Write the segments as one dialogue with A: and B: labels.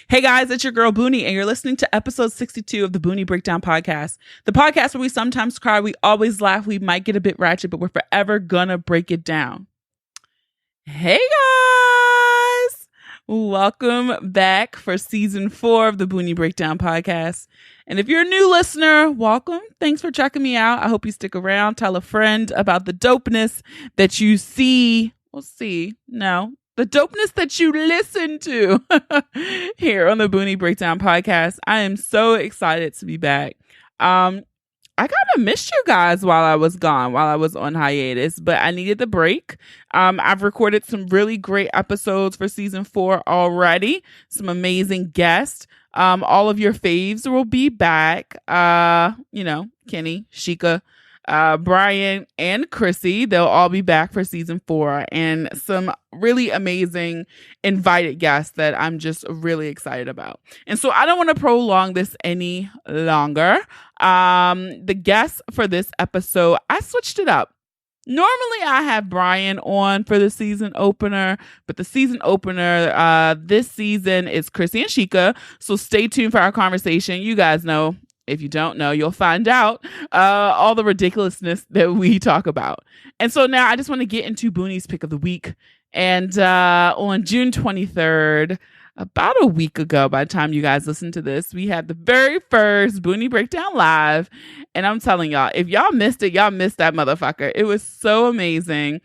A: Hey guys, it's your girl Boonie, and you're listening to episode 62 of the Boonie Breakdown podcast. The podcast where we sometimes cry, we always laugh, we might get a bit ratchet, but we're forever gonna break it down. Hey guys! Welcome back for season 4 of the Boonie Breakdown podcast. And if you're a new listener, welcome. Thanks for checking me out. I hope you stick around. Tell a friend about the dopeness that you see. The dopeness that you listen to here on the Boonie Breakdown podcast. I am so excited to be back. I kind of missed you guys while I was gone, while I was on hiatus, but I needed the break. I've recorded some really great episodes for season 4 already. Some amazing guests. All of your faves will be back. Kenny, Shika, Brian, and Chrissy. They'll all be back for season 4, and some really amazing invited guests that I'm just really excited about. And so I don't want to prolong this any longer. The guests for this episode, I switched it up. Normally I have Brian on for the season opener, but the season opener this season is Chrissy and Shika. So stay tuned for our conversation. You guys know, if you don't know, you'll find out all the ridiculousness that we talk about. And so now I just want to get into Boonie's pick of the week. And on June 23rd, about a week ago, by the time you guys listen to this, we had the very first Boonie Breakdown Live. And I'm telling y'all, if y'all missed it, y'all missed that motherfucker. It was so amazing.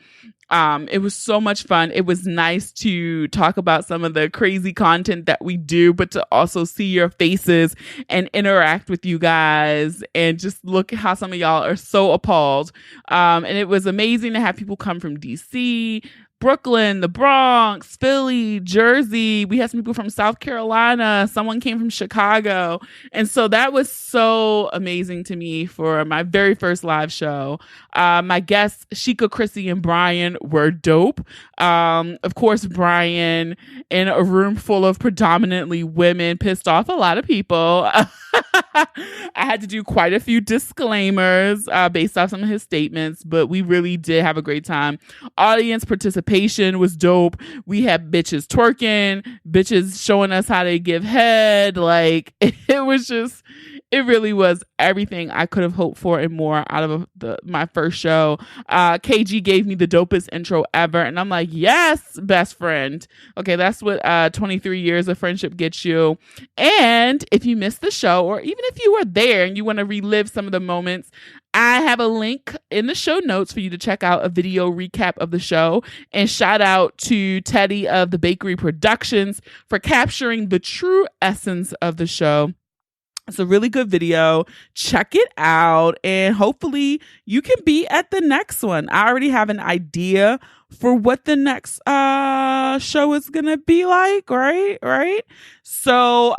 A: It was so much fun. It was nice to talk about some of the crazy content that we do, but to also see your faces and interact with you guys and just look at how some of y'all are so appalled. And it was amazing to have people come from DC, Brooklyn, the Bronx, Philly, Jersey. We had some people from South Carolina. Someone came from Chicago. And so that was so amazing to me for my very first live show. My guests, Shika, Chrissy, and Brian, were dope. Of course, Brian, in a room full of predominantly women, pissed off a lot of people. I had to do quite a few disclaimers based off some of his statements, but we really did have a great time. Audience participation was dope. We had bitches twerking, bitches showing us how to give head. Like, it really was everything I could have hoped for and more out of my first show. KG gave me the dopest intro ever. And I'm like, yes, best friend. Okay, that's what 23 years of friendship gets you. And if you missed the show, or even if you were there and you want to relive some of the moments, I have a link in the show notes for you to check out a video recap of the show. And shout out to Teddy of the Bakery Productions for capturing the true essence of the show. It's a really good video. Check it out. And hopefully you can be at the next one. I already have an idea for what the next show is going to be like. Right. So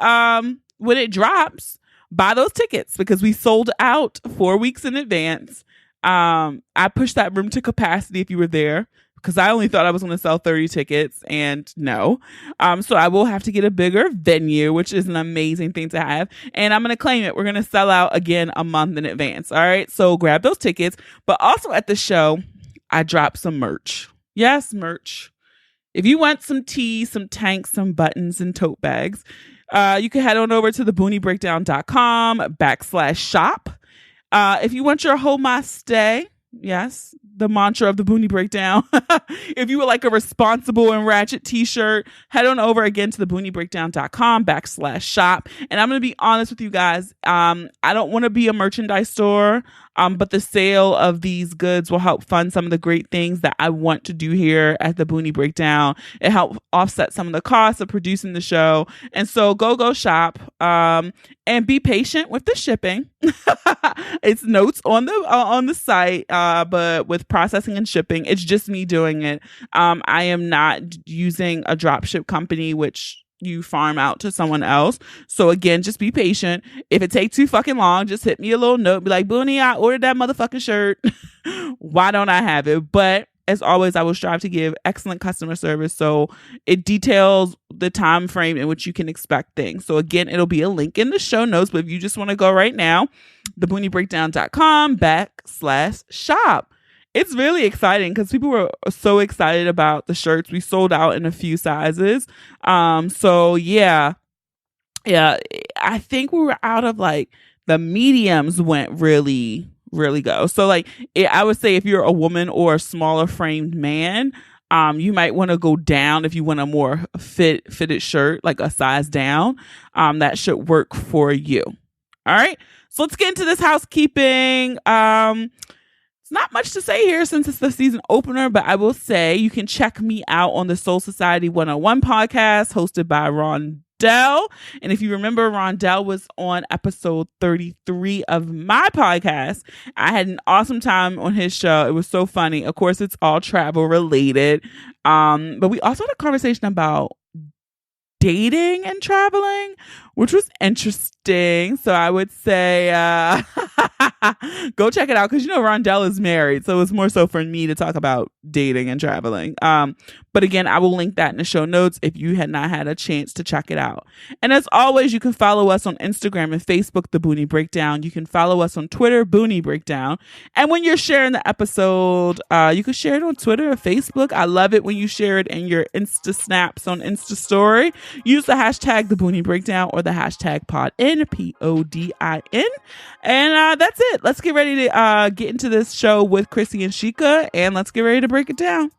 A: when it drops, buy those tickets because we sold out 4 weeks in advance. I pushed that room to capacity if you were there, because I only thought I was going to sell 30 tickets, and no. So I will have to get a bigger venue, which is an amazing thing to have. And I'm going to claim it. We're going to sell out again a month in advance. All right. So grab those tickets. But also at the show, I dropped some merch. Yes, merch. If you want some tees, some tanks, some buttons, and tote bags, you can head on over to theboonieBreakdown.com/shop. If you want your home stay, yes, the mantra of the Boonie Breakdown. If you would like a responsible and ratchet t-shirt, head on over again to theboonieBreakdown.com/shop. And I'm going to be honest with you guys. I don't want to be a merchandise store, but the sale of these goods will help fund some of the great things that I want to do here at the Boonie Breakdown. It helps offset some of the costs of producing the show. And so go shop, and be patient with the shipping. It's notes on the site, but with processing and shipping, it's just me doing it. I am not using a dropship company, which you farm out to someone else. So again, just be patient. If it takes too fucking long, just hit me a little note. Be like, Boonie, I ordered that motherfucking shirt. Why don't I have it? But as always, I will strive to give excellent customer service. So it details the time frame in which you can expect things. So again, it'll be a link in the show notes. But if you just want to go right now, theboonieBreakdown.com/shop. It's really exciting because people were so excited about the shirts. We sold out in a few sizes. So yeah, Yeah, I think we were out of like the mediums went really, really go. So like I would say if you're a woman or a smaller framed man, you might want to go down if you want a more fitted shirt, like a size down. That should work for you. All right. So let's get into this housekeeping. It's not much to say here since it's the season opener, but I will say you can check me out on the Soul Society 101 podcast hosted by Rondell. And if you remember, Rondell was on episode 33 of my podcast. I had an awesome time on his show. It was so funny. Of course, it's all travel related. But we also had a conversation about dating and traveling, which was interesting. So I would say go check it out because Rondell is married, so it's more so for me to talk about dating and traveling. But again, I will link that in the show notes if you had not had a chance to check it out. And as always, you can follow us on Instagram and Facebook, The Boonie Breakdown. You can follow us on Twitter, Boonie Breakdown. And when you're sharing the episode, you can share it on Twitter or Facebook. I love it when you share it in your Insta snaps on Insta story. Use the hashtag The Boonie Breakdown or the hashtag PODIN, PODIN. And that's it. Let's get ready to get into this show with Chrissy and Shika, and let's get ready to break it down.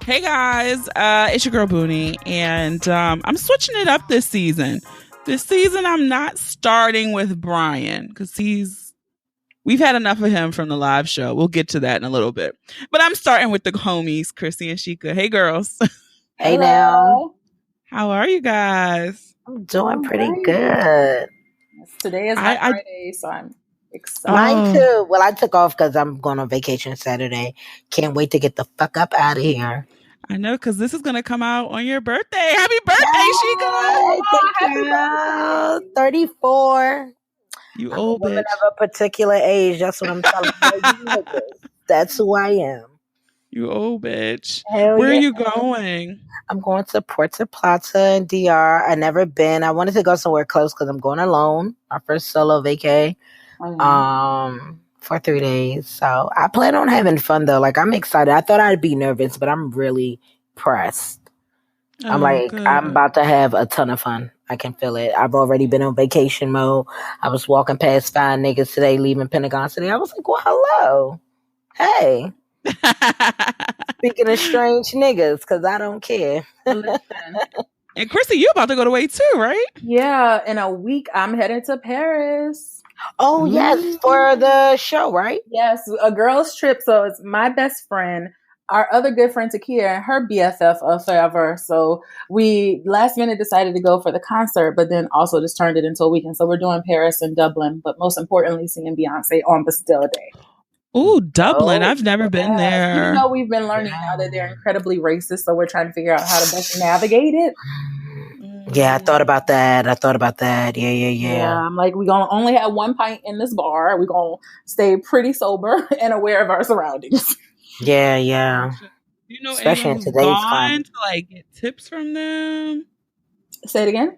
A: Hey guys, it's your girl Boonie, and I'm switching it up this season. This season, I'm not starting with Brian because we've had enough of him from the live show. We'll get to that in a little bit. But I'm starting with the homies, Chrissy and Shika. Hey, girls.
B: Hey, now.
A: How are you guys?
B: I'm doing pretty good.
C: Today is my Friday, so I'm excited.
B: Mine too. Well, I took off because I'm going on vacation Saturday. Can't wait to get the fuck up out of here.
A: I know, because this is going to come out on your birthday. Happy birthday, Shika!
B: Thank you. 34.
A: You old bitch.
B: Of a particular age. That's what I'm telling you. That's who I am.
A: You old bitch.
B: Hell
A: Where
B: yeah.
A: are you going?
B: I'm going to Puerto Plata in DR. I've never been. I wanted to go somewhere close because I'm going alone. My first solo vacay. For 3 days. So I plan on having fun though. Like, I'm excited. I thought I'd be nervous, but I'm really pressed. I'm about to have a ton of fun. I can feel it. I've already been on vacation mode. I was walking past 5 niggas today, leaving Pentagon City. I was like, well, hello. Hey. Speaking of strange niggas, because I don't care.
A: And Chrissy, you about to go away too, right?
C: Yeah, in a week I'm headed to Paris.
B: Oh, yes, for the show, right?
C: Yes, a girl's trip. So it's my best friend, our other good friend Takia, and her BFF of forever. So we last minute decided to go for the concert, but then also just turned it into a weekend. So we're doing Paris and Dublin, but most importantly, seeing Beyonce on Bastille Day.
A: Ooh, Dublin. I've never been there.
C: We've been learning now that they're incredibly racist, so we're trying to figure out how to best navigate it.
B: Yeah, I thought about that. Yeah.
C: I'm like, we're going to only have 1 pint in this bar. We're going to stay pretty sober and aware of our surroundings.
B: Yeah.
A: Do you know
B: especially
A: anyone
B: in
A: who's
B: today's
A: gone
B: climate
A: to like get tips from them?
C: Say it again?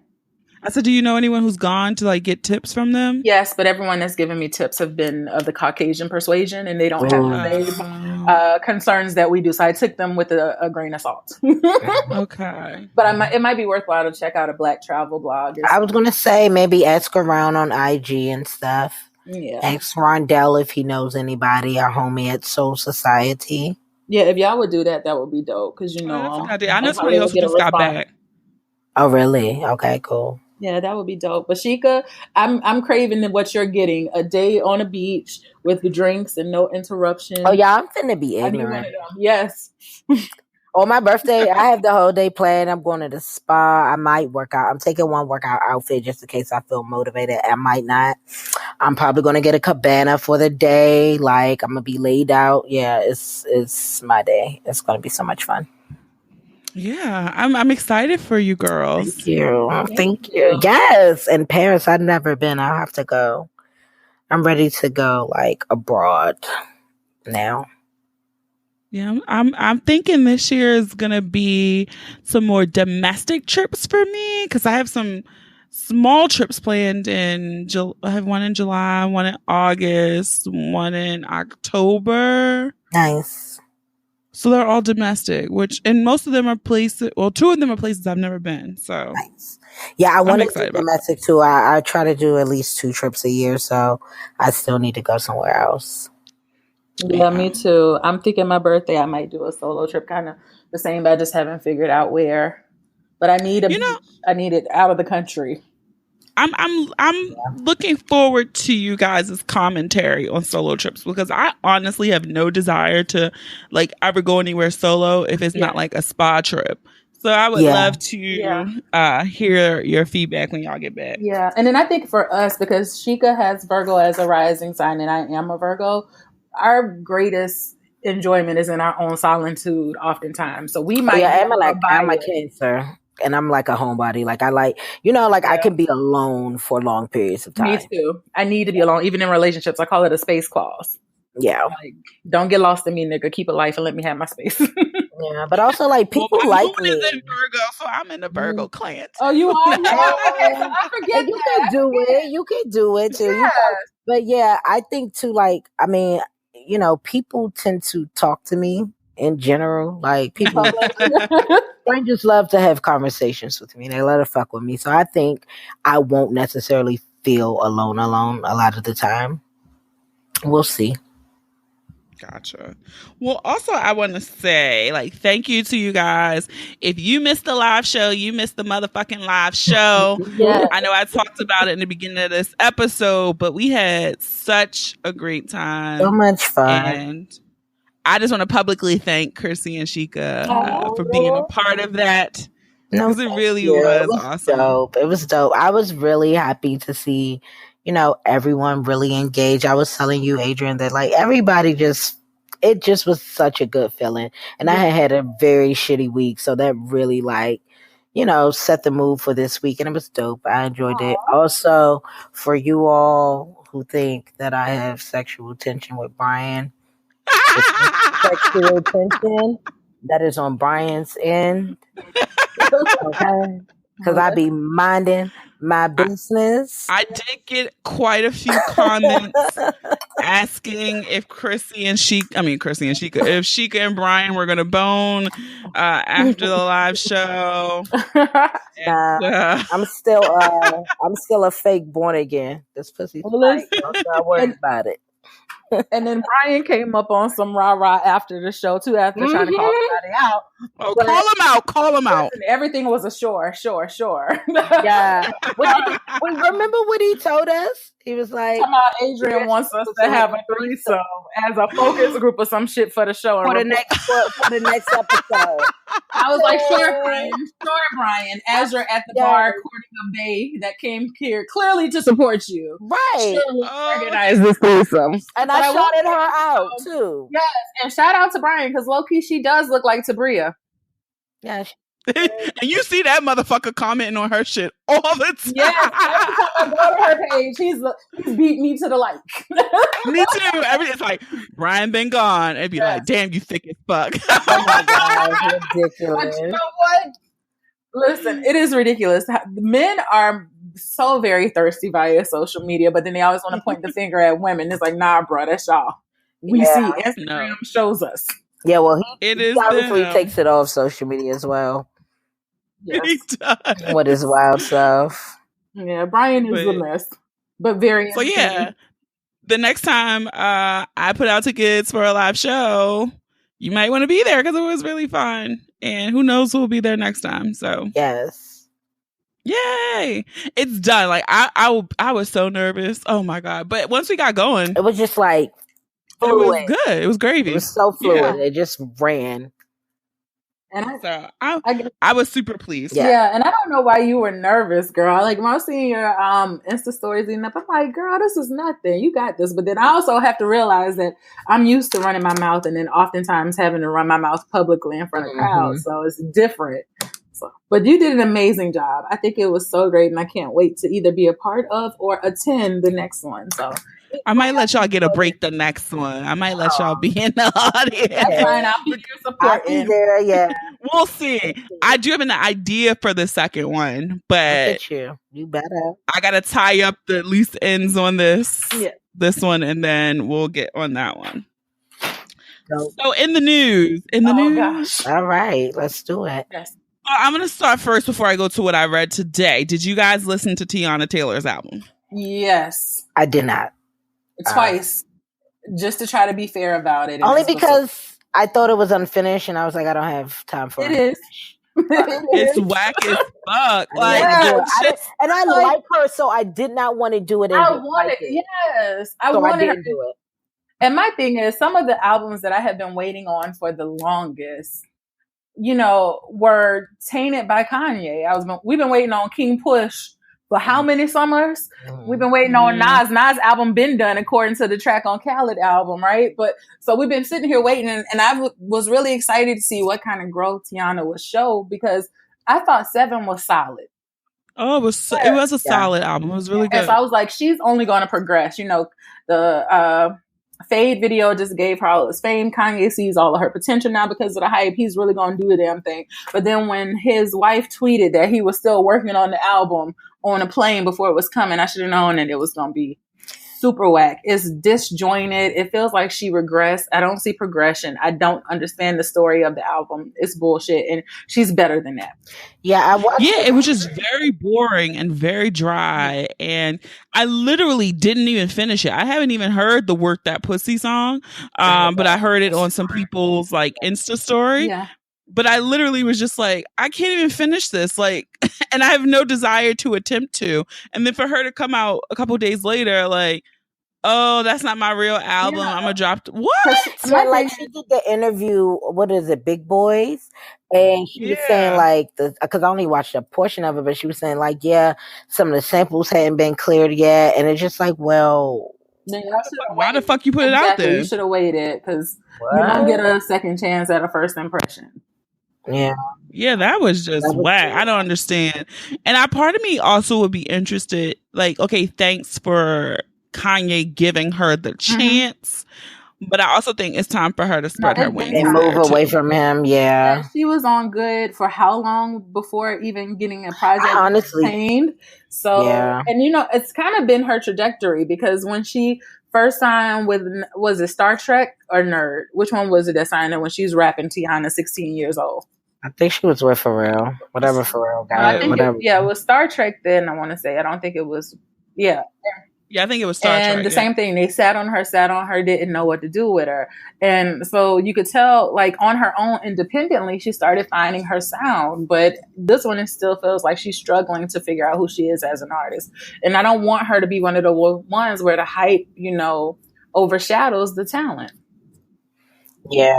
A: I said, do you know anyone who's gone to like get tips from them?
C: Yes, but everyone that's given me tips have been of the Caucasian persuasion, and they don't have the same concerns that we do. So I took them with a grain of salt.
A: Okay.
C: But it might be worthwhile to check out a Black travel blog.
B: I was going to say maybe ask around on IG and stuff.
C: Yeah.
B: Ask Rondell if he knows anybody, our homie at Soul Society.
C: Yeah, if y'all would do that, that would be dope. Because,
A: I know somebody else who just got back.
B: Oh, really? Okay, cool.
C: Yeah, that would be dope. But Shika, I'm craving what you're getting. A day on a beach with the drinks and no interruption.
B: Oh, yeah, I'm finna be ignorant.
C: Yes.
B: On my birthday, I have the whole day planned. I'm going to the spa. I might work out. I'm taking one workout outfit just in case I feel motivated. I might not. I'm probably going to get a cabana for the day. Like, I'm going to be laid out. Yeah, it's my day. It's going to be so much fun.
A: Yeah, I'm excited for you girls.
B: Thank you. Yes, in Paris, I've never been. I'll have to go. I'm ready to go like abroad now.
A: Yeah, I'm thinking this year is gonna be some more domestic trips for me because I have some small trips planned in I have one in July, one in August, one in October.
B: Nice.
A: So they're all domestic, and most of them are places. Well, 2 of them are places I've never been. So
B: nice. Yeah, I want to
A: do
B: domestic too. I try to do at least 2 trips a year, so I still need to go somewhere else.
C: Yeah, me too. I'm thinking my birthday I might do a solo trip, kind of the same, but I just haven't figured out where. But I need I need it out of the country.
A: I'm looking forward to you guys' commentary on solo trips, because I honestly have no desire to like ever go anywhere solo if it's not like a spa trip. So I would love to hear your feedback when y'all get back.
C: Yeah, and then I think for us, because Shika has Virgo as a rising sign and I am a Virgo, our greatest enjoyment is in our own solitude oftentimes. So we might
B: I'm a Cancer. And I'm like a homebody. Like I can be alone for long periods of time.
C: Me too. I need to be alone, even in relationships. I call it a space clause.
B: Yeah.
C: Like, don't get lost in me, nigga. Keep it life and let me have my space.
B: Yeah, but also like people like me.
A: Is in Virgo, so I'm in the Virgo clan.
C: Oh, you are? I forget
B: you can do it. You can do it too.
C: Yes.
B: But yeah, I think too. Like, I mean, people tend to talk to me in general. Like people. Strangers love to have conversations with me. They love to fuck with me. So I think I won't necessarily feel alone a lot of the time. We'll see.
A: Gotcha. Well, also I want to say, like, thank you to you guys. If you missed the live show, you missed the motherfucking live show.
C: Yeah.
A: I know I talked about it in the beginning of this episode, but we had such a great time.
B: So much fun.
A: And I just want to publicly thank Chrissy and Shika for being a part of that. Because it really was awesome.
B: Dope. It was dope. I was really happy to see, everyone really engaged. I was telling you, Adrian, that like everybody it just was such a good feeling. And I had a very shitty week. So that really set the mood for this week. And it was dope. I enjoyed it. Also, for you all who think that I have sexual tension with Brian, sexual tension that is on Brian's end. Okay. Because I be minding my business.
A: I did get quite a few comments asking if Chrissy and Shika, if Shika and Brian were gonna bone after the live show.
B: I'm still a fake born again. This pussy's tight. Don't worry about it.
C: And then Brian came up on some rah-rah after the show, too, after trying to call somebody out.
A: Oh, call him out.
C: Everything was a sure.
B: Yeah. Remember what he told us? He was like,
C: Adrian wants us to have a threesome as a focus group or some shit for the show.
B: For the next episode.
C: I was like, sure, Brian. As you're at the bar courting a babe that came here clearly to support you.
B: Right.
C: Sure, organize this threesome.
B: And I shouted her out, too.
C: Yes, and shout out to Brian, because low-key, she does look like Tabria.
B: Yeah.
A: And you see that motherfucker commenting on her shit all the time.
C: Yes, every time I go to her page, he's beat me to the like.
A: Me too. It's like, Brian been gone. It'd be like, damn, you thick as fuck.
B: Oh my God, ridiculous.
C: But you know what? Listen, it is ridiculous. Men are so very thirsty via social media, but then they always want to point the finger at women. It's like, nah, bro, that's y'all. We see Instagram shows us.
B: Yeah, well,
A: he
B: obviously takes it off social media as well.
C: Yes.
A: He does.
B: What is wild stuff?
C: Yeah, Brian is a mess, but very.
A: So yeah, the next time I put out tickets for a live show, you might want to be there because it was really fun, and who knows who will be there next time. So
B: yes,
A: yay! It's done. Like I was so nervous. Oh my God! But once we got going,
B: it was just like
A: fluid. It was good. It was gravy.
B: It was so fluid. Yeah. It just ran.
C: And
A: I was super pleased.
C: Yeah, and I don't know why you were nervous, girl. Like when I was seeing your Insta stories and stuff, I'm like, girl, this is nothing. You got this. But then I also have to realize that I'm used to running my mouth and then oftentimes having to run my mouth publicly in front of crowds. So it's different. But you did an amazing job. I think it was so great, and I can't wait to either be a part of or attend the next one. So
A: I might let y'all get a break the next one. I might let y'all be in the audience.
C: That's fine. I'll be here supporting.
B: I'll be there, yeah.
A: Well, We'll see. I do have an idea for the second one, but
B: you better.
A: I gotta tie up the loose ends on this one, and then we'll get on that one. So in the news,
C: Gosh.
B: All right, let's do it.
C: Yes.
A: I'm gonna start first before I go to what I read today. Did you guys listen to Teyana Taylor's album?
C: Yes,
B: I did not.
C: Twice, just to try to be fair about it.
B: Only because I thought it was unfinished, and I was like, I don't have time for it.
C: It is.
A: It's whack as fuck. Like,
B: and I like her, so I did not want to do it.
C: I wanted her to
B: do it.
C: And my thing is, some of the albums that I have been waiting on for the longest, you know, were tainted by Kanye. We've been waiting on King Push for how many summers? We've been waiting on Nas. Nas album been done according to the track on Khaled album, right? But so we've been sitting here waiting, and I was really excited to see what kind of growth Teyana would show, because I thought 7 was solid.
A: Oh, it was a solid album. It was really good.
C: And so I was like, she's only going to progress. You know, the Fade video just gave her all this fame. Kanye sees all of her potential now because of the hype. He's really going to do the damn thing. But then when his wife tweeted that he was still working on the album on a plane before it was coming, I should have known that it was going to be super whack. It's disjointed. It feels like she regressed. I don't see progression. I don't understand the story of the album. It's bullshit. And she's better than that.
B: Yeah,
A: it was just very boring and very dry. And I literally didn't even finish it. I haven't even heard the Work That Pussy song. But I heard it on some people's like Insta story.
C: Yeah.
A: But I literally was just like, I can't even finish this. Like, and I have no desire to attempt to. And then for her to come out a couple days later, like, oh, that's not my real album. Yeah. I'm gonna drop. What?
B: Yeah, like she did the interview. What is it, Big Boys? And she was saying like because I only watched a portion of it, but she was saying like, yeah, some of the samples hadn't been cleared yet, and it's just like, well,
A: why the fuck you put it out there?
C: You should have waited, because you don't get a second chance at a first impression.
B: Yeah,
A: that was just whack. I don't understand. And part of me also would be interested. Like, okay, thanks for Kanye giving her the chance, but I also think it's time for her to spread her wings
B: and move away from him. Yeah,
C: she was on good for how long before even getting a project obtained? So, and you know, it's kind of been her trajectory, because when she first signed with, was it Star Trek or Nerd? Which one was it that signed her when she's rapping Teyana 16 years old?
B: I think she was with Pharrell. Whatever Pharrell got.
C: It was Star Trek then, I want to say. I don't think it was. Yeah,
A: I think it was Star Trek.
C: And the same thing. They sat on her, didn't know what to do with her. And so you could tell, like, on her own independently, she started finding her sound. But this one, it still feels like she's struggling to figure out who she is as an artist. And I don't want her to be one of the ones where the hype, you know, overshadows the talent.
A: Yeah,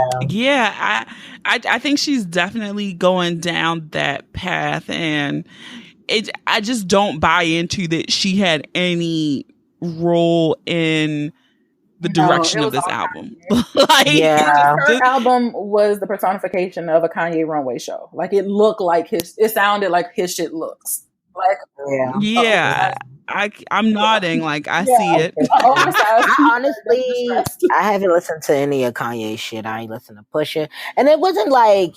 A: I think she's definitely going down that path, and I just don't buy into that she had any role in the direction of this album.
C: Her album was the personification of a Kanye runway show. Like, it looked like it sounded like his shit looks. Like,
A: I'm nodding like I see it.
B: I honestly, I haven't listened to any of Kanye's shit. I ain't listened to Pusha, and it wasn't like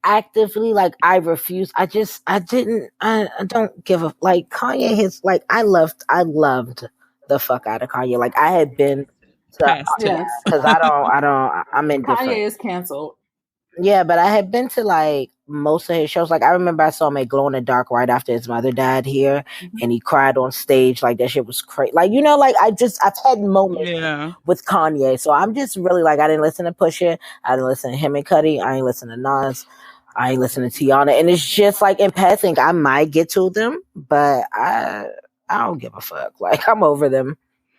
B: actively like I refuse. I don't give a like Kanye. His like I loved the fuck out of Kanye. Like I had been because I'm indifferent.
C: Kanye is canceled.
B: Yeah, but I had been to like most of his shows. Like I remember I saw him at Glow in the Dark right after his mother died here, and he cried on stage. Like that shit was crazy. Like, you know, like I've had moments with Kanye. So I'm just really like, I didn't listen to Pusha. I didn't listen to him and Cudi. I ain't listen to Nas. I ain't listen to Teyana. And it's just like in passing, I might get to them, but I don't give a fuck. Like I'm over them.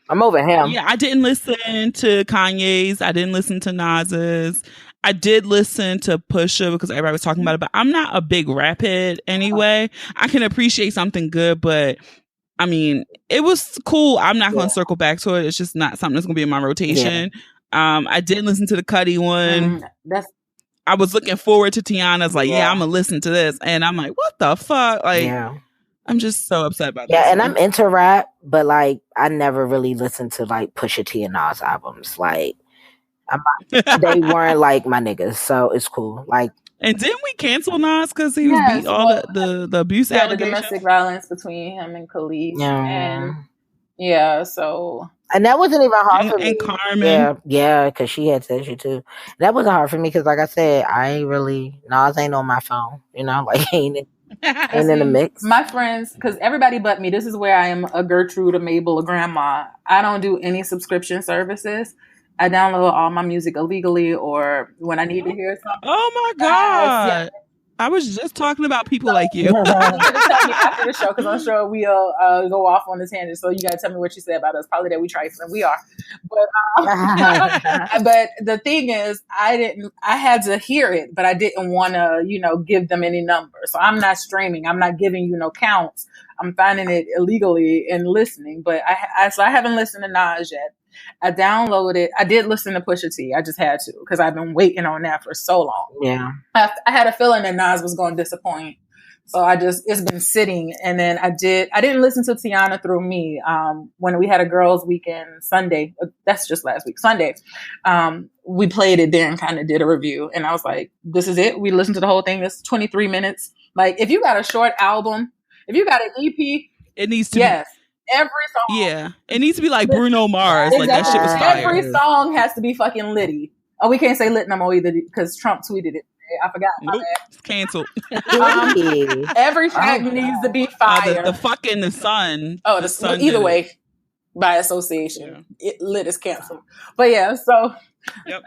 B: I'm over him.
A: Yeah, I didn't listen to Kanye's. I didn't listen to Nas's. I did listen to Pusha because everybody was talking about it, but I'm not a big rap head anyway. I can appreciate something good, but I mean, it was cool. I'm not going to circle back to it. It's just not something that's going to be in my rotation. I did listen to the Cudi one. I was looking forward to Teyana's like, I'm going to listen to this. And I'm like, what the fuck? Like, I'm just so upset about that.
B: Yeah, and I'm into rap, but like, I never really listened to like Pusha T and Nas albums. Like, they weren't like my niggas, so it's cool. Like
A: And didn't we cancel Nas because he was beat all the abuse allegations?
C: The domestic violence between him and Khalif. And so.
B: And that wasn't even hard for me.
A: And Carmen.
B: Yeah, because she had that issue too. That wasn't hard for me because, like I said, Nas ain't on my phone. Like ain't in the mix.
C: My friends, because everybody but me, this is where I am a Gertrude, a Mabel, a grandma. I don't do any subscription services. I download all my music illegally or when I need to hear something.
A: Oh my God. I was just talking about people like you.
C: You gotta tell me after the show because I'm sure we'll go off on the tangent. So you gotta tell me what you said about us. Probably that we trifling. We are, but the thing is, I had to hear it, but I didn't want to, give them any numbers. So I'm not streaming. I'm not giving you no counts. I'm finding it illegally and listening. But so I haven't listened to Nas yet. I downloaded. I did listen to Pusha T. I just had to because I've been waiting on that for so long.
B: Yeah,
C: I had a feeling that Nas was going to disappoint, so it's been sitting. And then I didn't listen to Teyana Through Me when we had a girls' weekend Sunday. That's just last week Sunday. We played it there and kind of did a review, and I was like, "This is it." We listened to the whole thing. It's 23 minutes. Like if you got a short album, if you got an EP,
A: it needs to be.
C: Every song.
A: Yeah. It needs to be like Bruno Mars. Like that shit was fire.
C: Every song has to be fucking litty. Oh, we can't say lit no more either because Trump tweeted it. I forgot.
A: Nope. It's canceled.
C: Every track needs to be fire.
A: The fucking the sun.
C: Oh, the sun. Either way, by association, lit is canceled. But yeah, so.
A: Yep.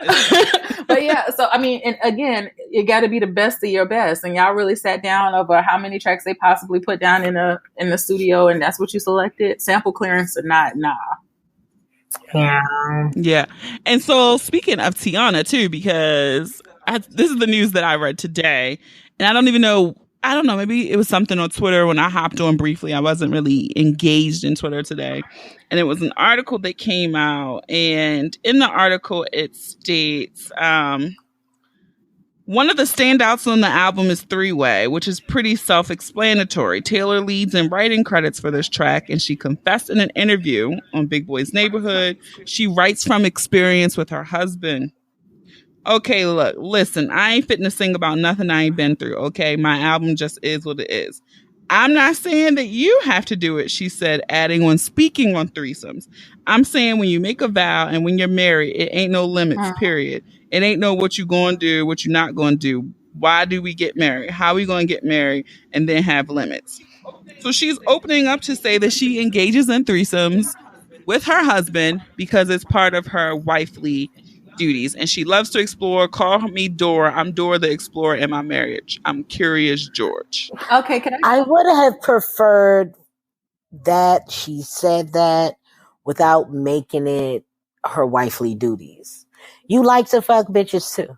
C: But yeah, so I mean, and again, it got to be the best of your best, and y'all really sat down over how many tracks they possibly put down in the studio, and that's what you selected. Sample clearance or not? Nah.
A: Yeah. And so speaking of Teyana too, because this is the news that I read today, and I don't know, maybe it was something on Twitter when I hopped on briefly. I wasn't really engaged in Twitter today. And it was an article that came out. And in the article, it states one of the standouts on the album is Three Way, which is pretty self-explanatory. Taylor leads in writing credits for this track, and she confessed in an interview on Big Boy's Neighborhood. She writes from experience with her husband. Okay, look, listen, I ain't fitting to sing about nothing I ain't been through, okay? My album just is what it is. I'm not saying that you have to do it, she said, adding when speaking on threesomes. I'm saying when you make a vow and when you're married, it ain't no limits, period. It ain't no what you going to do, what you not going to do. Why do we get married? How we going to get married and then have limits? So she's opening up to say that she engages in threesomes with her husband because it's part of her wifely duties, and she loves to explore. Call me Dora. I'm Dora the Explorer in my marriage. I'm Curious George.
C: Okay,
B: I would have preferred that she said that without making it her wifely duties. You like to fuck bitches too.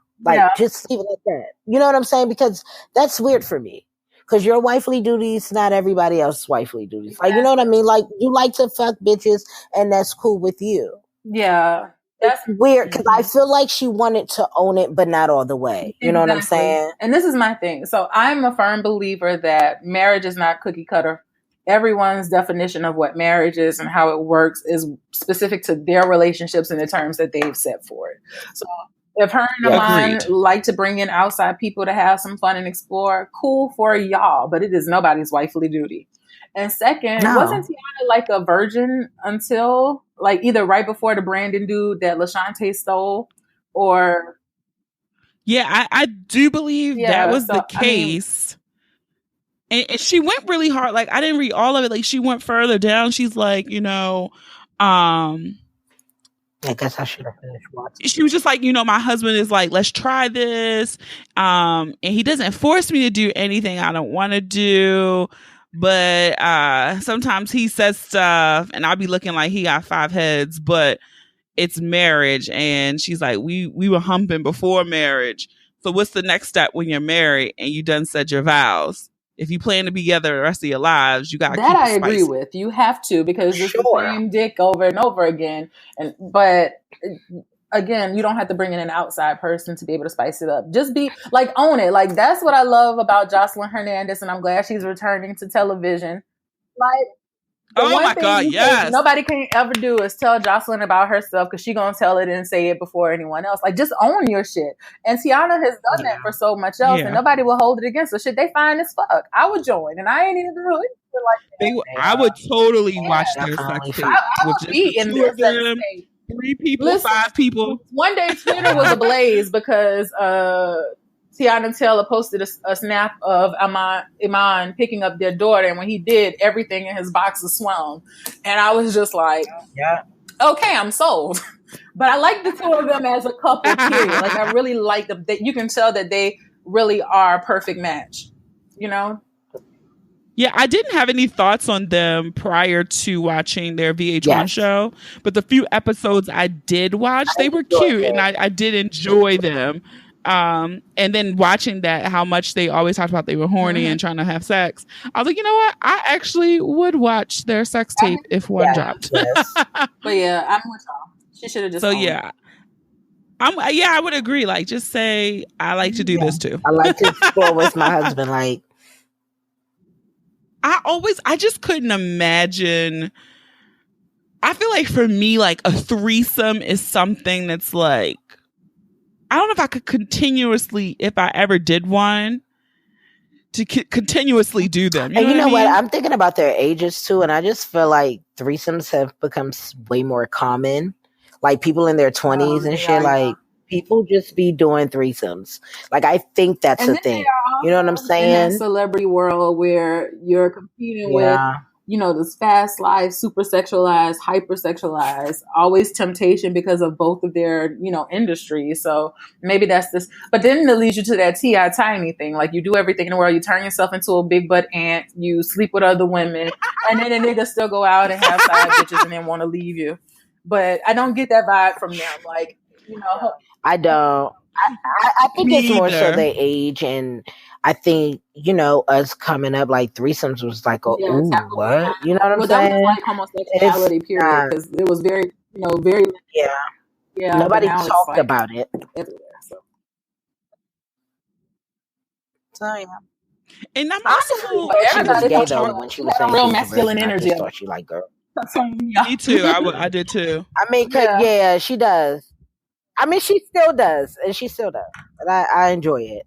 B: Just leave it like that. You know what I'm saying? Because that's weird for me. Because your wifely duties, not everybody else's wifely duties. Like, you know what I mean? Like, you like to fuck bitches, and that's cool with you.
C: Yeah.
B: That's weird because I feel like she wanted to own it, but not all the way. You know what I'm saying?
C: And this is my thing. So I'm a firm believer that marriage is not cookie cutter. Everyone's definition of what marriage is and how it works is specific to their relationships and the terms that they've set for it. So if her and Amon like to bring in outside people to have some fun and explore, cool for y'all, but it is nobody's wifely duty. And second, wasn't Teyana like a virgin until like either right before the Brandon dude that LaShante stole or?
A: Yeah, I do believe that was the case. And she went really hard. Like, I didn't read all of it. Like, she went further down. She's like, I
B: guess I should have finished watching.
A: She was just like, my husband is like, let's try this. And he doesn't force me to do anything I don't want to do. But sometimes he says stuff and I'll be looking like he got 5 heads, but it's marriage. And she's like, we were humping before marriage. So what's the next step when you're married and you done said your vows? If you plan to be together the rest of your lives, you got to keep it spicy.
C: That I agree with. You have to, because it's the same dick over and over again. But again, you don't have to bring in an outside person to be able to spice it up. Just be like, own it. Like, that's what I love about Jocelyn Hernandez, and I'm glad she's returning to television. Like,
A: Oh my God, yes.
C: Nobody can ever do is tell Jocelyn about herself because she gonna tell it and say it before anyone else. Like, just own your shit. And Teyana has done that for so much else, and nobody will hold it against her. Shit, they fine as fuck. I would join, and I ain't even do it.
A: I would totally watch their sex tape.
C: I would be in their sex tape.
A: 3 people, 5 people.
C: One day Twitter was ablaze because Teyana Taylor posted a snap of Iman picking up their daughter, and when he did, everything in his boxes swung. And I was just like, okay, I'm sold. But I like the two of them as a couple, period. Like, I really like them. You can tell that they really are a perfect match, you know?
A: Yeah, I didn't have any thoughts on them prior to watching their VH1 show, but the few episodes I did watch, they were cute, and I did enjoy them. And then watching that, how much they always talked about they were horny and trying to have sex. I was like, you know what? I actually would watch their sex tape if one dropped.
C: Yes. But yeah, I'm with y'all. She should have just.
A: So yeah, I would agree. Like, just say I like to do this too.
B: I like to explore with my husband. Like,
A: I just couldn't imagine. I feel like for me, like a threesome is something that's like, I don't know if I could continuously, if I ever did one, to continuously do them.
B: You know what? I'm thinking about their ages too, and I just feel like threesomes have become way more common. Like, people in their 20s and shit, like, people just be doing threesomes. Like, I think that's a thing. You know what I'm saying?
C: In that celebrity world where you're competing with, you know, this fast life, super sexualized, hyper sexualized, always temptation because of both of their, you know, industries. So maybe that's this. But then it leads you to that T.I. Tiny thing. Like, you do everything in the world. You turn yourself into a big butt ant. You sleep with other women. And then the niggas still go out and have side bitches and then want to leave you. But I don't get that vibe from them. Like, you know.
B: I don't. I think it's more so their age, and I think, you know, us coming up, like, threesomes was like, ooh, what? You know what I'm saying?
C: That was like homosexuality, period, because it was very, you know, very...
B: Yeah. Nobody talked about it.
C: Everywhere,
B: so yeah.
A: And I'm also...
B: Everybody gay, though, when she was saying
C: real masculine energy.
B: I thought she like girl.
A: Me too. I did too.
B: I mean, she does. I mean, she still does, and she still does. And I enjoy it.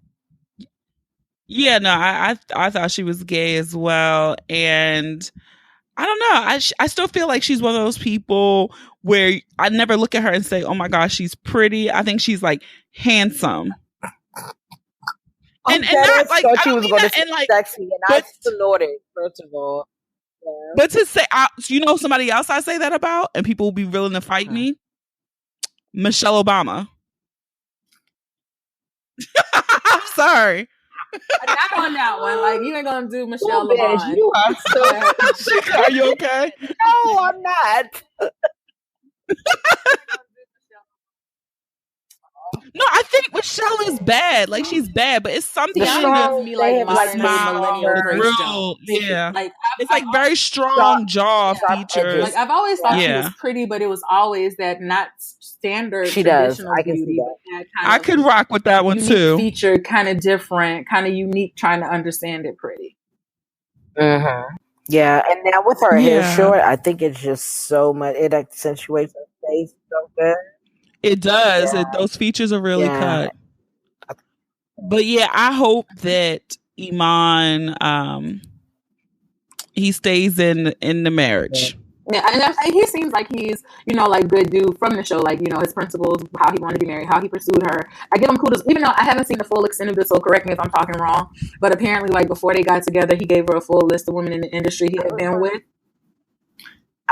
A: Yeah, no, I thought she was gay as well, and I don't know. I still feel like she's one of those people where I never look at her and say, "Oh my gosh, she's pretty." I think she's like handsome. And not like I don't mean that, and like
B: sexy, and I snorted first of all. Yeah.
A: But to say, you know, somebody else I say that about, and people will be willing to fight me. Michelle Obama. I'm sorry.
C: Not on that one. Like, you ain't gonna do Michelle Obama.
B: You are so.
A: Are you okay?
B: No, I'm not.
A: No, I think Michelle is bad. Like, she's bad, but it's something
C: gives me like
A: millennial real,
C: Like,
A: it's like very strong jaw features.
C: Like, I've always thought she was pretty, but it was always that not standard.
B: She does. I can
C: beauty,
B: see that.
A: I could rock with that one too.
C: Feature, kind of different, kind of unique. Trying to understand it pretty.
B: Mm-hmm. Yeah, and now with her hair short, I think it's just so much. It accentuates her face so good.
A: It does. Those features are really cut. But yeah, I hope that Iman, he stays in the marriage.
C: Yeah, and he seems like he's, you know, like good dude from the show. Like, you know, his principles, how he wanted to be married, how he pursued her. I give him kudos, even though I haven't seen the full extent of this, so correct me if I'm talking wrong. But apparently, like, before they got together, he gave her a full list of women in the industry he had been with.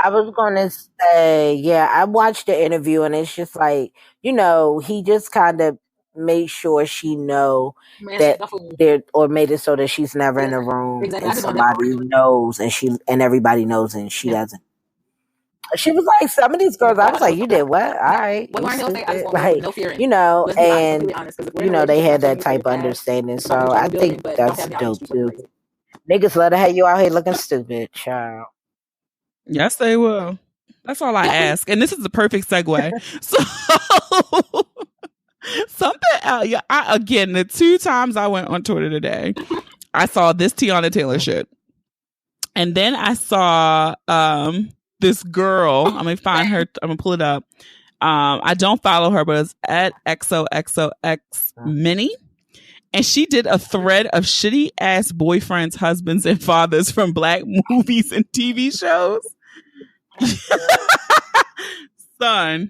B: I was going to say, I watched the interview, and it's just like, you know, he just kind of made sure she know that there, or made it so that she's never in a room and somebody knows, and everybody knows, and she doesn't. She was like, some of these girls, I was like, you did what? All right. Like, you know, and, you know, they had that type of understanding. So I think that's dope too. Niggas love to have you out here looking stupid, child.
A: Yes, they will. That's all I ask. And this is the perfect segue. So something again, the 2 times I went on Twitter today, I saw this Teyana Taylor shit. And then I saw this girl. I'm gonna find her. I'm gonna pull it up. I don't follow her, but it's at XOXOX Mini. And she did a thread of shitty ass boyfriends, husbands, and fathers from Black movies and TV shows. Son,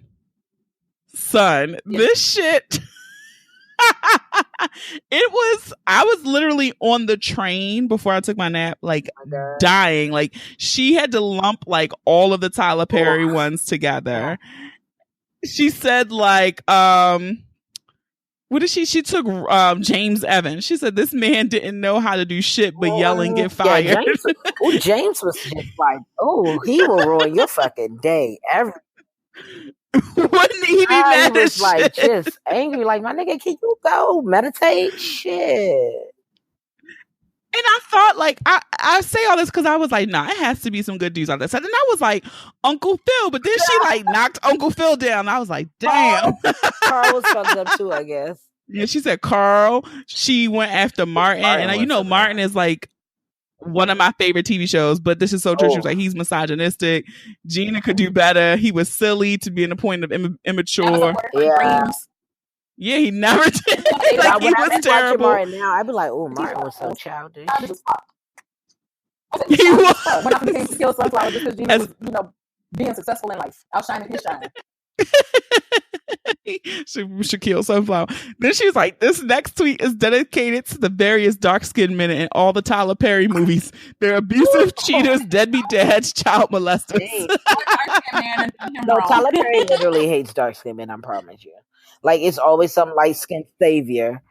A: this shit. I was literally on the train before I took my nap, like dying. Like she had to lump like all of the Tyler Perry ones together. She said like, what did she took James Evans. She said this man didn't know how to do shit but yell and get fired.
B: Yeah, James was just like, he will ruin your fucking day.
A: Wouldn't he be mad as shit?
B: Like just angry, like, my nigga, can you go meditate? Shit.
A: And I thought, like, I say all this because I was like, nah, it has to be some good dudes on this. And then I was like, Uncle Phil, but then she like knocked Uncle Phil down. I was like, damn.
B: Carl was fucked up too, I guess.
A: Yeah, she said Carl. She went after Martin. And you know, Martin is like one of my favorite TV shows, but this is so true. She was like, he's misogynistic. Gina could do better. He was silly to be in the point of immature. Yeah, he never did. Like, he was terrible.
B: Martin now, I'd be like, Martin was so childish.
A: He was.
C: When I became to kill Sunflower just because Gina was, being successful in life, outshining his shine.
A: She killed Sunflower. Then she was like, this next tweet is dedicated to the various dark-skinned men in all the Tyler Perry movies. They're abusive, cheaters, deadbeat dads, child molesters.
B: No, Tyler Perry literally hates dark-skinned men, I promise you. Like, it's always some light-skinned savior.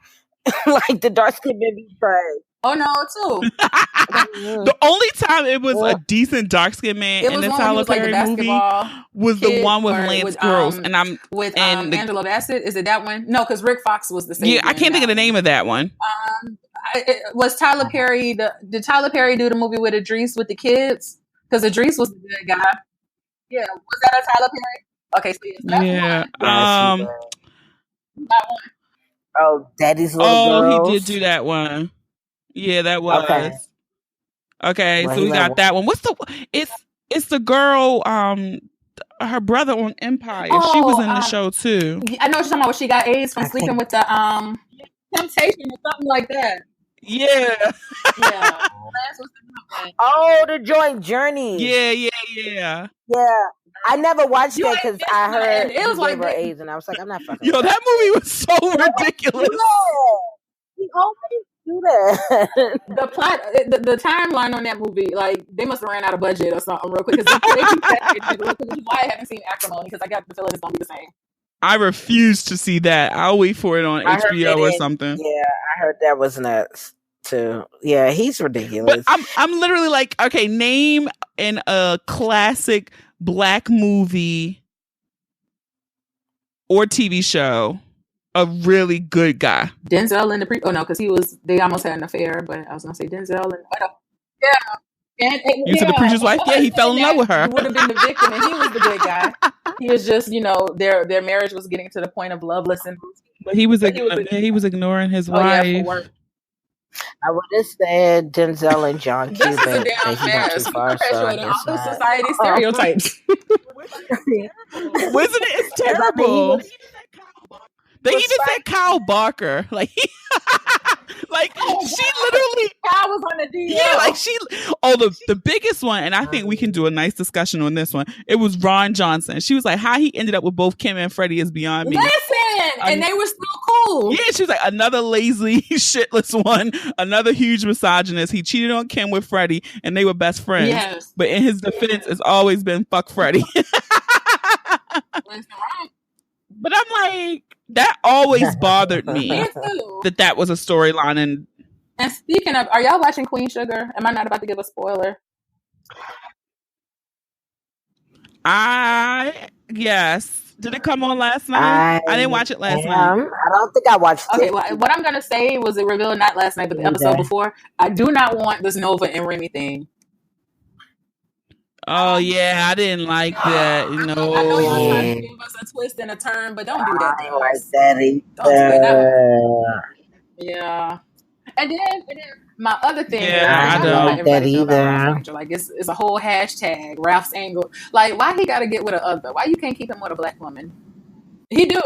B: Like, the dark-skinned men be trash.
C: Oh, no, too.
A: The only time it was a decent dark-skinned man in the Tyler Perry movie was the one with Lance Gross.
C: Angela Bassett. Is it that one? No, because Rick Fox was the same.
A: Yeah, I can't think of the name of that one.
C: Was Tyler Perry, did Tyler Perry do the movie with Idris with the kids? Because Idris was the good guy. Yeah, was that a Tyler Perry? Okay, so
A: yeah.
C: That one.
B: Oh, Daddy's Little Girls.
A: He did do that one. Yeah, that was. Okay, well, so we got that one. What's it's the girl, her brother on Empire. She was in the show too.
C: I know what you're talking about. She got AIDS from sleeping with the Temptation or something like that.
A: Yeah.
C: Yeah.
B: The Joint Journey.
A: Yeah.
B: Yeah. I never watched that because I heard it was like her AIDS, and I was like, I'm not fucking.
A: Yo, that movie was so ridiculous.
B: He always do that.
C: The plot, the timeline on that movie, like they must have ran out of budget or something real quick. Because why I haven't seen Acrimony, because I got the feeling it's gonna be the same.
A: I refuse to see that. I'll wait for it on HBO or something.
B: Yeah, I heard that was nuts too. Yeah, he's ridiculous.
A: But I'm literally like, okay, name in a classic Black movie or TV show a really good guy.
C: Denzel in the because they almost had an affair, but I was gonna say Denzel and
A: you said the preacher's wife. Yeah, he fell in love with her.
C: He would have been the victim, and he was the good guy. He was just, their marriage was getting to the point of loveless, and
A: but he was ignoring his wife.
C: Yeah, for work.
B: I would have said Denzel and John Cuban.
C: This is a damn mess. All society stereotypes.
A: Wasn't it? It's terrible. They even said Kyle Barker. Like, she literally.
C: Kyle was on the DL.
A: Yeah, like the biggest one, and I think we can do a nice discussion on this one. It was Ron Johnson. She was like, how he ended up with both Kim and Freddie is beyond me.
C: Listen, and they were still cool.
A: Yeah, she was like, another lazy, shitless one, another huge misogynist. He cheated on Kim with Freddie, and they were best friends. Yes. But in his defense, it's always been fuck Freddie. But I'm like, that always bothered me. that was a storyline. And
C: speaking of, are y'all watching Queen Sugar? Am I not about to give a spoiler?
A: Yes. Did it come on last night? I didn't watch it last night.
B: I don't think I watched it.
C: Okay, well, what I'm going to say was it revealed not last night, but the episode before. I do not want this Nova and Remy thing.
A: Oh, yeah, I didn't like that.
C: I know y'all trying to give us a twist and a turn, but don't do that.
B: I didn't like that either.
C: Don't do that. Yeah. And then My other thing is,
A: I
C: don't
A: don't
C: like that
B: either.
C: Like it's a whole hashtag Ralph's angle. Like, why he got to get with an other? Why you can't keep him with a black woman? He do.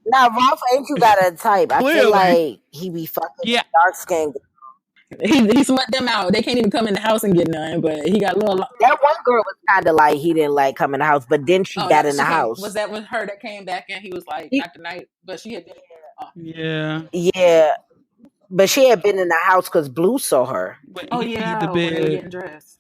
B: Now Ralph ain't you got a type. I feel
A: Clearly.
B: like he be fucking dark skinned.
C: He slut them out. They can't even come in the house and get none. But he got a little.
B: That one girl was kind of like he didn't like come in the house, but then she got in the house.
C: Was that with her that came back and he was like not tonight? But she had been
B: yeah. But she had been in the house because Blue saw her.
A: The bed.
C: Getting dressed.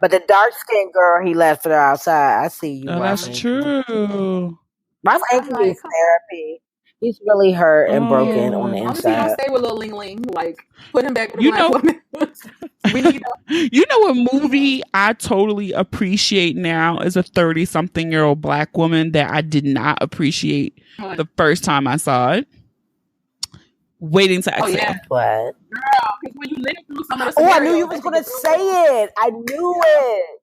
B: But the dark skinned girl, he left her outside. I see you.
A: Oh, that's true.
B: Ralph ain't needs therapy. He's really hurt and broken on the inside.
C: He don't stay with little Ling Ling. Like, put him back with a black woman. We need
A: You know what movie I totally appreciate now is a 30-something-year-old black woman that I did not appreciate the first time I saw it. Waiting to Exhale.
B: Oh, yeah. What?
C: Girl, because when you lived through some of the
B: I knew you was going to say it. I knew it.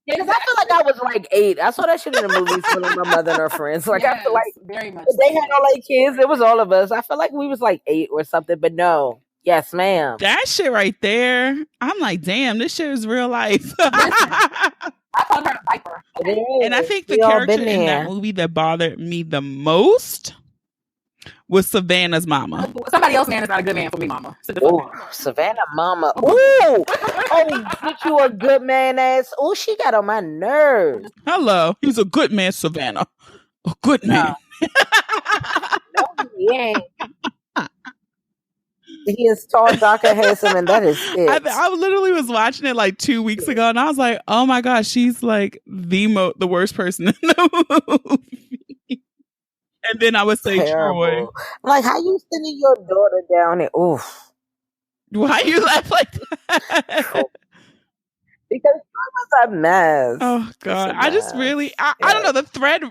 B: Because I feel like I was like 8. I saw that shit in the movies with my mother and her friends. Like, I feel like
C: very much
B: they had all their kids. It was all of us. I feel like we was like 8 or something, but no. Yes, ma'am.
A: That shit right there. I'm like, damn, this shit is real life.
C: I called her a viper.
A: And I think the character in that movie that bothered me the most was Savannah's mama.
C: Somebody else's man is not a good man for me, mama.
B: Oh, Savannah mama. Ooh. Oh, get you a good man ass. Oh, she got on my nerves.
A: Hello. He's a good man, Savannah. A good man.
B: No, he ain't. He is tall, dark, and handsome, and that is it.
A: I literally was watching it like 2 weeks ago, and I was like, oh my gosh, she's like the worst person in the movie. And then I would say Troy.
B: Like, how you sending your daughter down and oof?
A: Why you laugh like that?
B: Because Troy was a mess.
A: Oh God, I just really, I don't know the thread.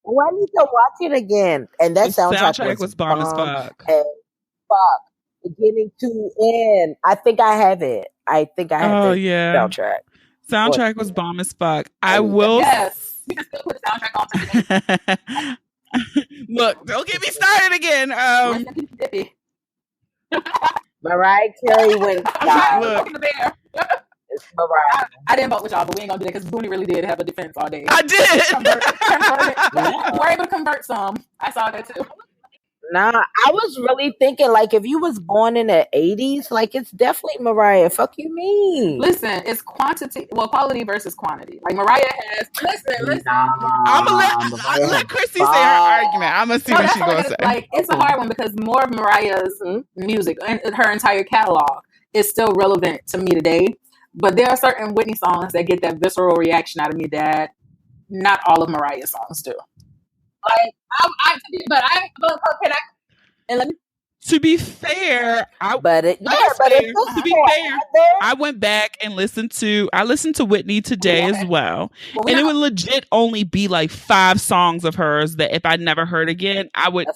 B: Well, I need to watch it again. And that soundtrack was bomb as fuck. And fuck, beginning to end. I think I have it. I think I have the soundtrack.
A: Soundtrack was bomb as fuck. I will.
C: Yes. You can still put the soundtrack on.
A: Look, don't get me started again.
B: Mariah Carey went.
C: Look. It's Mariah. I didn't vote with y'all, but we ain't gonna do that because Boonie really did have a defense all day.
A: I
C: did. We're able to convert some. I saw that too.
B: Nah, I was really thinking, like, if you was born in the 80s, like, it's definitely Mariah. Fuck you mean?
C: Listen, it's quality versus quantity. Like, Mariah has... Listen.
A: I'm gonna let Chrissy say her argument. I'm gonna see what she's gonna say.
C: Like, it's a hard one because more of Mariah's music and her entire catalog is still relevant to me today. But there are certain Whitney songs that get that visceral reaction out of me that not all of Mariah's songs do. Like,
A: to be fair, I went back and listened to Whitney today as well. And it would legit only be like 5 songs of hers that if I never heard again, I would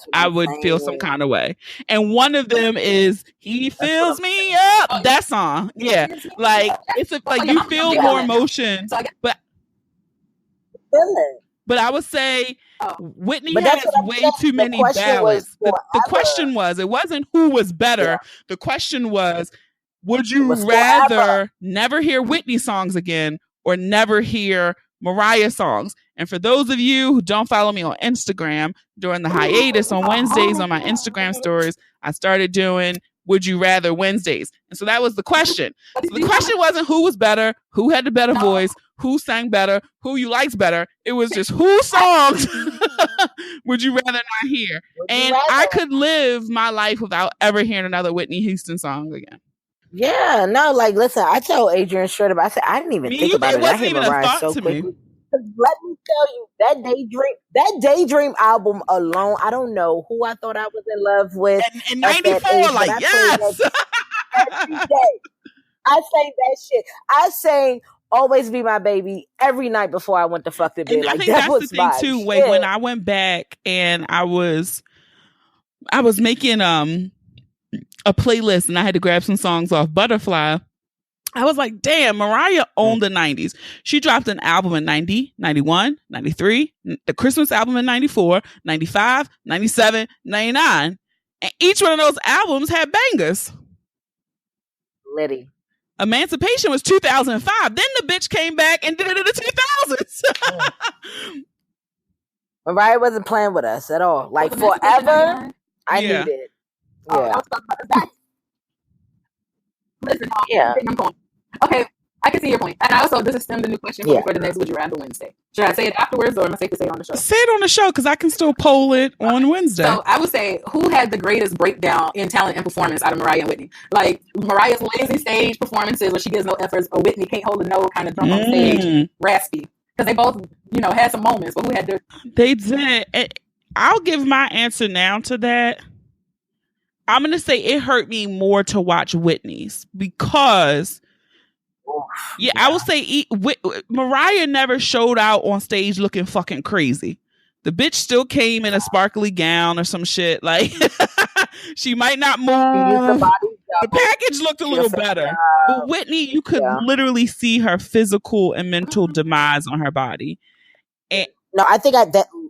A: feel some kind of way. And one of them is He Fills Me Up. That song. Yeah. Like it's like you feel more emotion. But I would say Whitney has way too many ballads. The question was, it wasn't who was better. Yeah. The question was, would you rather never hear Whitney songs again or never hear Mariah songs? And for those of you who don't follow me on Instagram, during the hiatus on Wednesdays on my Instagram stories, I started doing Would You Rather Wednesdays. And so that was the question. So the question wasn't who was better, who had the better voice, who sang better, who you liked better. It was just whose songs would you rather not hear? And I could live my life without ever hearing another Whitney Houston song again.
B: Yeah, no, like, listen, I told Adrian straight up, I said, I didn't even think about it. I hit Mariah so quickly. Let me tell you, that Daydream album alone, I don't know who I thought I was in love with.
A: In 94, like, yes!
B: Every day. I sang that shit. I sang Always Be My Baby every night before I went to fuck the bed.
A: And like, I think that's the thing too. Wait, when I went back and I was making a playlist and I had to grab some songs off Butterfly. I was like, damn, Mariah owned the 90s. She dropped an album in 90, 91, 93, the Christmas album in 94, 95, 97, 99. And each one of those albums had bangers.
B: Liddy.
A: Emancipation was 2005. Then the bitch came back and did it in the 2000s.
B: Mariah wasn't playing with us at all. Like forever, I need it. Yeah.
C: Listen, I'm going. Okay, I can see your point. And also, this is still the new question for the next Would You Rather Wednesday. Should I say it afterwards, or am I safe to say it on the show?
A: Say it on the show, because I can still poll it on Wednesday.
C: So I would say, who had the greatest breakdown in talent and performance out of Mariah and Whitney? Like, Mariah's lazy stage performances where she gives no efforts, or Whitney can't hold a note, kind of drunk on stage, raspy. Because they both, had some moments, but who had their...
A: They did. I'll give my answer now to that. I'm going to say it hurt me more to watch Whitney's because, I will say Mariah never showed out on stage looking fucking crazy. The bitch still came in a sparkly gown or some shit. Like, she might not move. The package looked a little better. But Whitney, you could literally see her physical and mental demise on her body. And
B: no, I think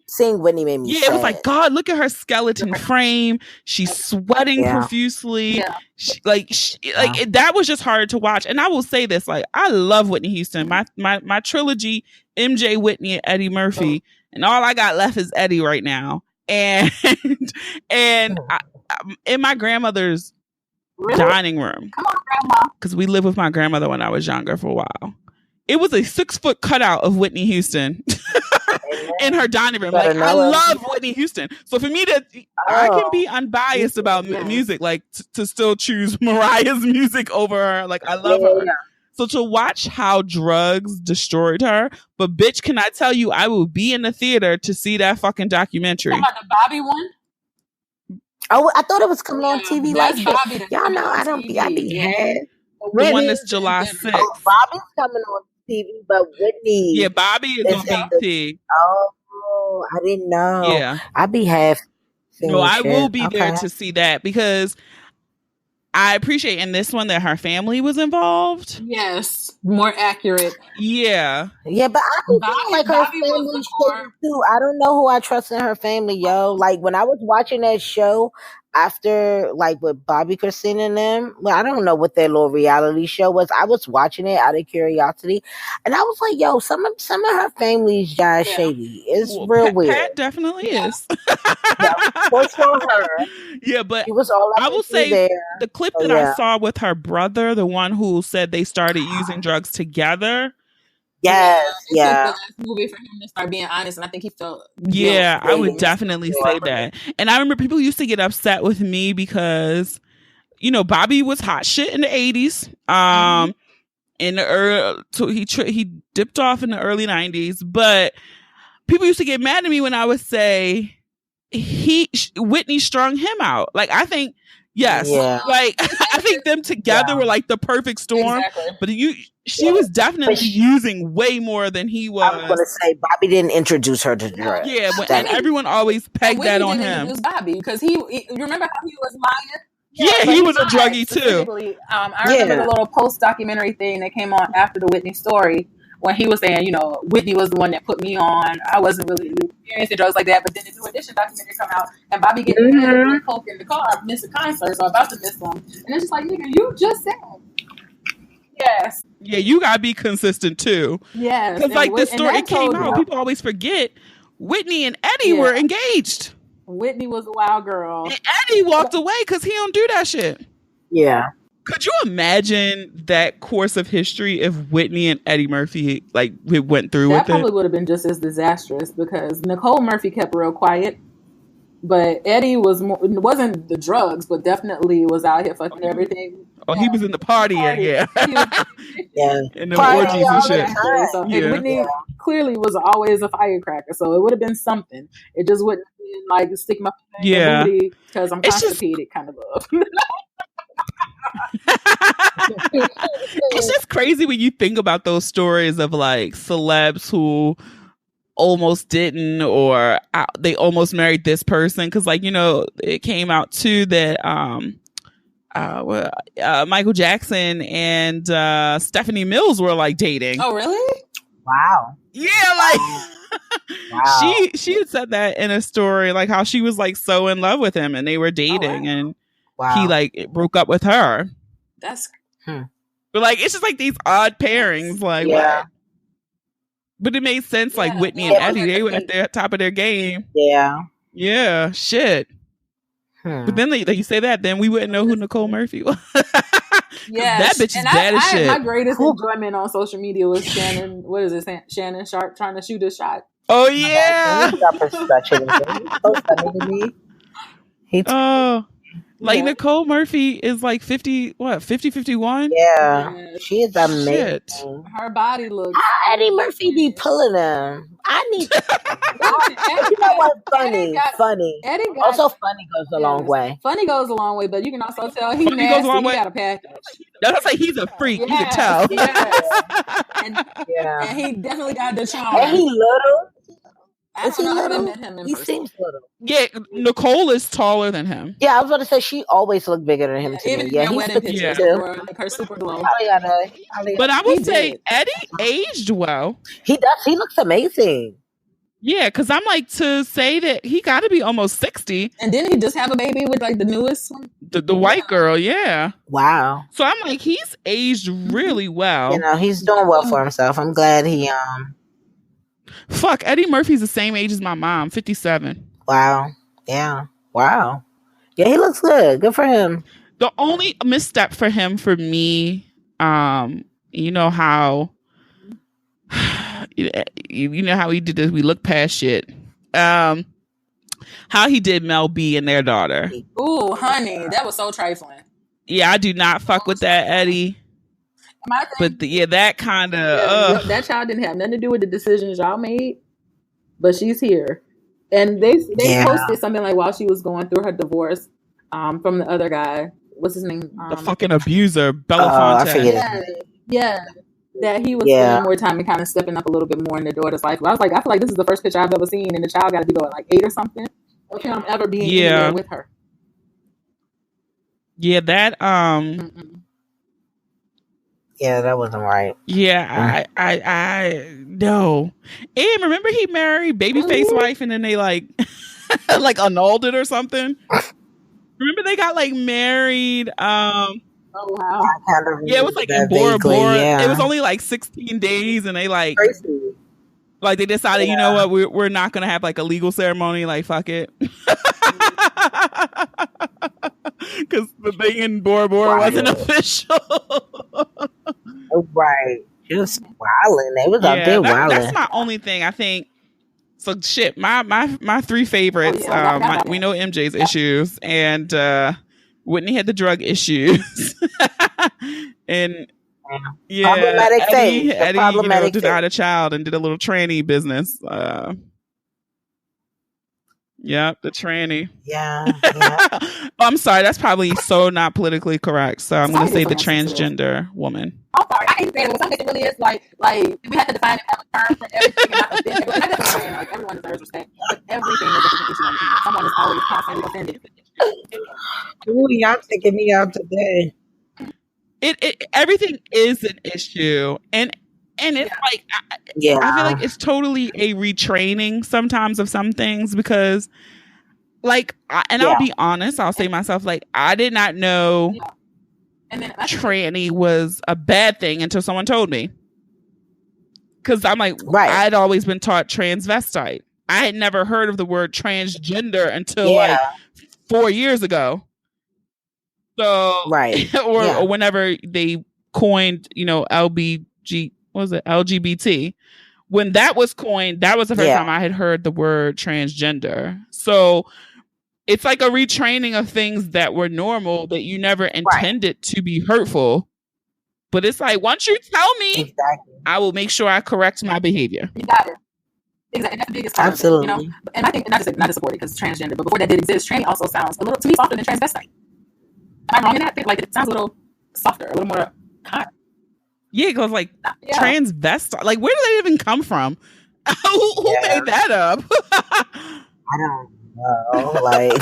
B: seeing Whitney made me sad.
A: It was like, God, look at her skeleton frame. She's sweating profusely. Yeah. That was just hard to watch. And I will say this, like, I love Whitney Houston. My trilogy, MJ, Whitney, and Eddie Murphy. And all I got left is Eddie right now. And I, in my grandmother's dining room,
C: come on, Grandma,
A: because we lived with my grandmother when I was younger for a while. It was a 6-foot cutout of Whitney Houston in her dining room. Like, I love Whitney Houston. So for me I can be unbiased about music, like to still choose Mariah's music over her. Like, I love her. So to watch how drugs destroyed her, but bitch, can I tell you, I will be in the theater to see that fucking documentary.
C: Talking about the Bobby one?
B: Oh, I thought it was coming on TV like that. Y'all know I be had.
A: The one that's July 6th.
B: Oh, Bobby's coming on TV, but Whitney.
A: Yeah, Bobby is on BT.
B: Oh, I didn't know.
A: Yeah.
B: I be half.
A: No, I will be there to see that because I appreciate in this one that her family was involved.
C: Yes, more accurate.
A: Yeah.
B: Yeah, but I don't feel like her family too. I don't know who I trust in her family, yo. Like, when I was watching that show after, like, with Bobby, Christine, and them, well, I don't know what their little reality show was. I was watching it out of curiosity, and I was like, yo, some of her family's shady. It's real weird.
A: Pat definitely is.
B: For sure, her.
A: Yeah, but
B: was all
A: I will say there. The clip that I saw with her brother, the one who said they started using drugs together.
B: Yes,
C: the last movie for him to start being honest, and I think he felt.
A: Yeah, I would definitely say that. And I remember people used to get upset with me because, Bobby was hot shit in the 80s. In the early, so he dipped off in the early 90s, but people used to get mad at me when I would say Whitney strung him out. Like, I think. Yes, like I think them together were like the perfect storm. Exactly. But she was definitely using way more than he was.
B: I was going to say Bobby didn't introduce her to drugs.
A: Yeah, and everyone always pegged that on him.
C: Introduce Bobby because you remember how he was lying.
A: Yeah, he was a druggie too.
C: I remember the little post documentary thing that came on after the Whitney story. When he was saying, Whitney was the one that put me on. I wasn't really experiencing drugs like that. But then the New Edition documentary come out, and Bobby gets coke in the car, missed a concert, so about to miss them. And it's just like, nigga, you just said. Yes.
A: Yeah, you gotta be consistent too.
C: Yes.
A: Because like this story, it came out. People always forget Whitney and Eddie were engaged.
C: Whitney was a wild girl.
A: And Eddie walked away because he don't do that shit.
B: Yeah.
A: Could you imagine that course of history if Whitney and Eddie Murphy went through with it?
C: That probably would have been just as disastrous because Nicole Murphy kept real quiet, but Eddie wasn't the drugs, but definitely was out here fucking everything.
A: Oh, he was in the party. Yeah. And the
B: orgies
A: and shit.
C: So and Whitney clearly was always a firecracker, so it would have been something. It just wouldn't have been like stick my finger in the booty because I'm constipated kind of love.
A: It's just crazy when you think about those stories of like celebs who almost didn't, or they almost married this person because it came out too that Michael Jackson and Stephanie Mills were like dating.
C: Oh really?
B: Wow.
A: Yeah, like She had said that in a story, like how she was like so in love with him and they were dating and he like broke up with her.
C: That's
A: but like it's just like these odd pairings, like what? But it made sense, like Whitney and Eddie, they were at the top of their game. Yeah, shit. But then you say that, then we wouldn't know who Nicole Murphy was.
C: Yeah,
A: that bitch is bad as shit.
C: My greatest enjoyment on social media was Shannon. What is it? Shannon Sharp trying to shoot a shot.
A: Oh yeah. Like Nicole Murphy is like 50-51?
B: Yeah. She is amazing.
A: Shit.
C: Her body looks.
B: How Eddie Murphy be pulling them? I need. You know what? Funny.
C: Eddie
B: also, funny goes a long way.
C: Funny goes a long way, but you can also tell he nasty. Goes a long way. He got a package.
A: That's like he's a freak. You can tell.
C: And he definitely got the charm.
B: And he little.
C: Is he little? He
B: seems little.
A: Yeah, Nicole is taller than him.
B: Yeah, I was going to say she always looked bigger than him to me. Yeah, he's petite too.
C: Like her super glow.
A: But I would say Eddie aged well.
B: He does. He looks amazing.
A: Yeah, because I'm like, to say that he got to be almost 60.
C: And didn't he just have a baby with like the newest one?
A: The white girl, yeah.
B: Wow.
A: So I'm like, he's aged really well.
B: You know, he's doing well for himself. I'm glad he
A: Fuck, Eddie Murphy's the same age as my mom, 57.
B: Wow. Yeah. Wow. Yeah, he looks good. Good for him.
A: The only misstep for him, for me, you know how you know how he did this, we look past shit. How he did Mel B and their daughter.
C: Ooh, honey, that was so trifling.
A: Yeah, I do not fuck with that, Eddie. But that kind of
C: that child didn't have nothing to do with the decisions y'all made, but she's here, and they posted something like while she was going through her divorce from the other guy. What's his name?
A: The fucking abuser, Belafonte.
B: I forget.
C: Yeah, that he was spending more time and kind of stepping up a little bit more in their daughter's life. But I was like, I feel like this is the first picture I've ever seen, and the child got to be going like 8 or something of him ever being anywhere with her.
A: Yeah, that
B: Yeah, that wasn't right.
A: Yeah, I no. And remember he married Babyface wife and then they like like annulled it or something? Remember they got like married
C: oh wow.
A: Yeah, it was like in Bora Bora. Yeah. It was only like 16 days and they like
B: crazy.
A: Like they decided, you know what, we're not gonna have like a legal ceremony, like fuck it. Because the thing in Bora Bora wasn't official.
B: Right. Just wilding. They was out there wilding.
A: That's my only thing. I think so. Shit, my 3 favorites. We know MJ's issues, and Whitney had the drug issues, and
B: problematic
A: Eddie denied a child and did a little tranny business. Yep, the tranny.
B: Yeah.
A: I'm sorry, that's probably so not politically correct. So I'm going to say the transgender woman.
C: I'm sorry, I hate saying it. Something really is like we have to define it as a term for everything. And not offend. Like everyone deserves respect. But everything is a different issue. Someone is always constantly offended.
B: Ooh, y'all taking me out today.
A: Everything is an issue, and it's like, I feel like it's totally a retraining sometimes of some things because, like, I'll be honest, I'll say myself, like, I did not know tranny was a bad thing until someone told me. Because I'm like, I'd always been taught transvestite. I had never heard of the word transgender until like 4 years ago. So, or whenever they coined, LGBT. When that was coined, that was the first time I had heard the word transgender. So it's like a retraining of things that were normal that you never intended to be hurtful. But it's like, once you tell me, I will make sure I correct my behavior.
C: You got it. Exactly. That's the biggest part.
B: Absolutely.
C: Of it, And I think not to support it because it's transgender, but before that did exist, tranny also sounds a little, to me, softer than transvestite. Am I wrong in that? Like, it sounds a little softer, a little more hot.
A: Yeah, because like transvestite, like where did they even come from? Who made that up?
B: I don't know. Like,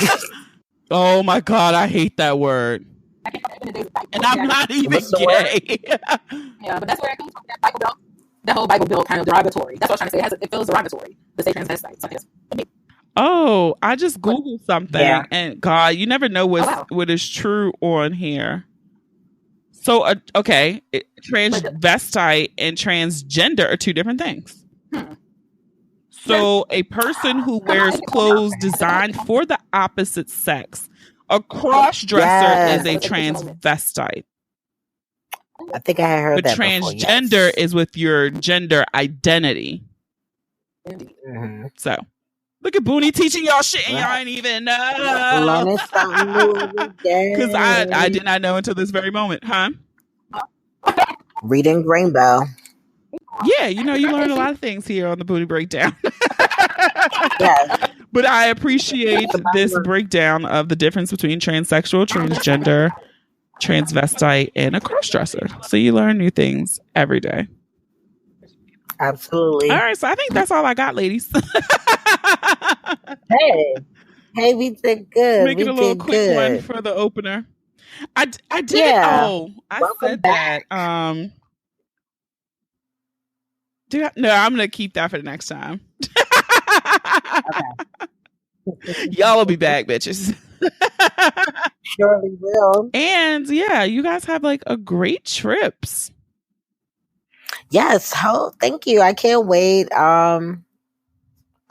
A: oh my god, I hate that word. And I'm not even gay.
C: Yeah, but that's where it comes from. That Bible Belt. that whole Bible Belt kind of derogatory. That's what I'm trying to say. It feels derogatory to say transvestite. So
A: oh, I just Googled something, and God, you never know what is true on here. So, transvestite and transgender are two different things. So, a person who wears clothes designed for the opposite sex, a cross-dresser is a transvestite.
B: I think I had heard that before.
A: Transgender is with your gender identity.
B: Mm-hmm.
A: So, look at Boonie teaching y'all shit and y'all ain't even know.
B: Learning something new every day.
A: Because I did not know until this very moment, huh?
B: Reading Rainbow.
A: Yeah, you learn a lot of things here on the Boonie Breakdown.
B: Yes.
A: But I appreciate this breakdown of the difference between transsexual, transgender, transvestite, and a crossdresser. So you learn new things every day.
B: Absolutely.
A: All right, so I think that's all I got, ladies.
B: Hey, we did good.
A: Make it a little quick one for the opener. I did.
B: Yeah.
A: Oh, I said back. That. No, I'm gonna keep that for the next time. Okay. Y'all will be back, bitches.
B: Surely will.
A: And yeah, you guys have like a great trips.
B: Yes. Thank you. I can't wait. I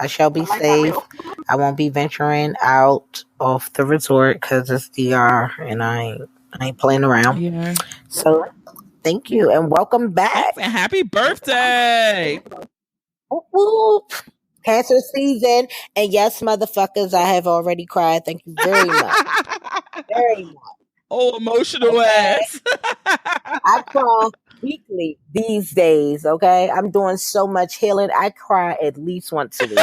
B: shall be safe. I won't be venturing out of the resort because it's DR and I ain't playing around.
A: Yeah.
B: So thank you and welcome back.
A: And happy birthday.
B: Whoop, whoop. Cancer season. And yes, motherfuckers, I have already cried. Thank you very much. Very much.
A: Oh, emotional ass.
B: I cry weekly these days, okay? I'm doing so much healing. I cry at least once a week.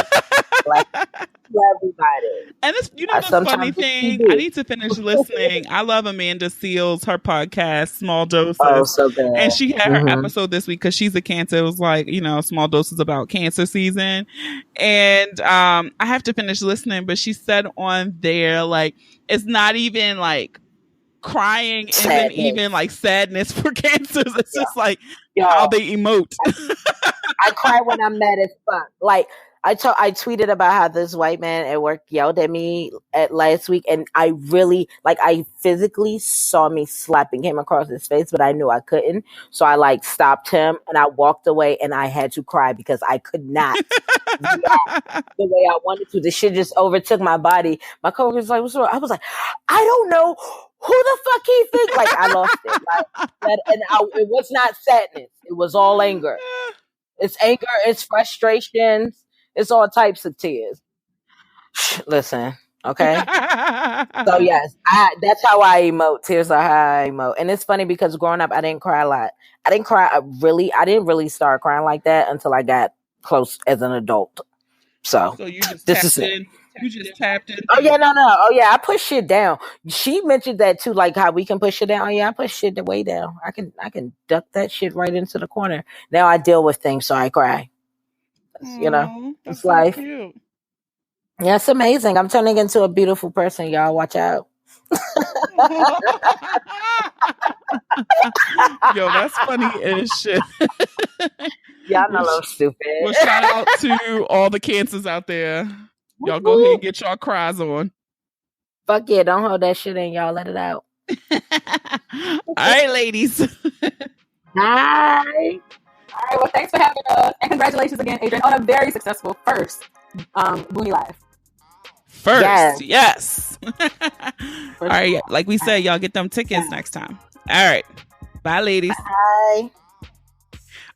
B: Like, everybody.
A: And it's, the funny thing, I need to finish listening. I love Amanda Seals, her podcast, Small Doses.
B: Oh, so good.
A: And she had her episode this week because she's a cancer. It was like, Small Doses about cancer season. And I have to finish listening, but she said on there, like, it's not even like crying isn't even like sadness for cancers. It's just like how they emote.
B: I cry when I'm mad as fuck. Like, I tweeted about how this white man at work yelled at me last week, and I physically saw me slapping him across his face, but I knew I couldn't. So I stopped him and I walked away, and I had to cry because I could not react the way I wanted to. The shit just overtook my body. My coworker was like, "What's wrong?" I was like, "I don't know who the fuck he thinks." Like, I lost it. It was not sadness. It was all anger. It's anger. It's frustration. It's all types of tears. Listen, okay? So yes, that's how I emote. Tears are how I emote. And it's funny because growing up, I didn't cry a lot. I didn't really start crying like that until I got close as an adult. So
A: you just tapped in. You just tapped in.
B: Oh yeah, no. Oh yeah, I push shit down. She mentioned that too, like how we can push it down. Oh yeah, I push shit way down. I can duck that shit right into the corner. Now I deal with things, so I cry. It's life. So cute. Yeah, it's amazing. I'm turning into a beautiful person, y'all. Watch out.
A: Yo, that's funny as shit.
B: Y'all know I'm stupid.
A: Well, shout out to all the cancers out there. Y'all go ahead and get y'all cries on.
B: Fuck yeah, don't hold that shit in, y'all. Let it out.
A: All right, ladies.
B: Bye.
C: All right, well, thanks for having us. And congratulations again, Adrian, on a very successful first Boonie Live.
A: First, yes. All right, like we said, y'all get them tickets next time. All right. Bye, ladies.
B: Bye.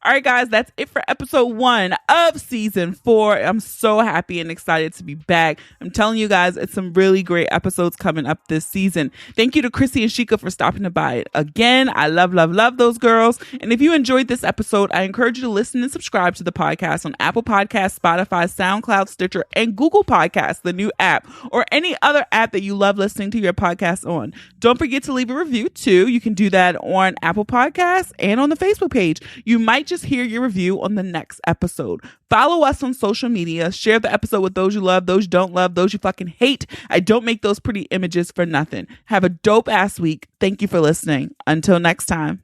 A: All right, guys, that's it for episode 1 of season 4. I'm so happy and excited to be back. I'm telling you guys, it's some really great episodes coming up this season. Thank you to Chrissy and Shika for stopping by again. I love those girls. And if you enjoyed this episode, I encourage you to listen and subscribe to the podcast on Apple Podcasts, Spotify, SoundCloud, Stitcher, and Google Podcasts, the new app, or any other app that you love listening to your podcast on. Don't forget to leave a review too. You can do that on Apple Podcasts and on the Facebook page. You might just hear your review on the next episode. Follow us on social media. Share the episode with those you love, those you don't love, those you fucking hate. I don't make those pretty images for nothing. Have a dope ass week. Thank you for listening. Until next time.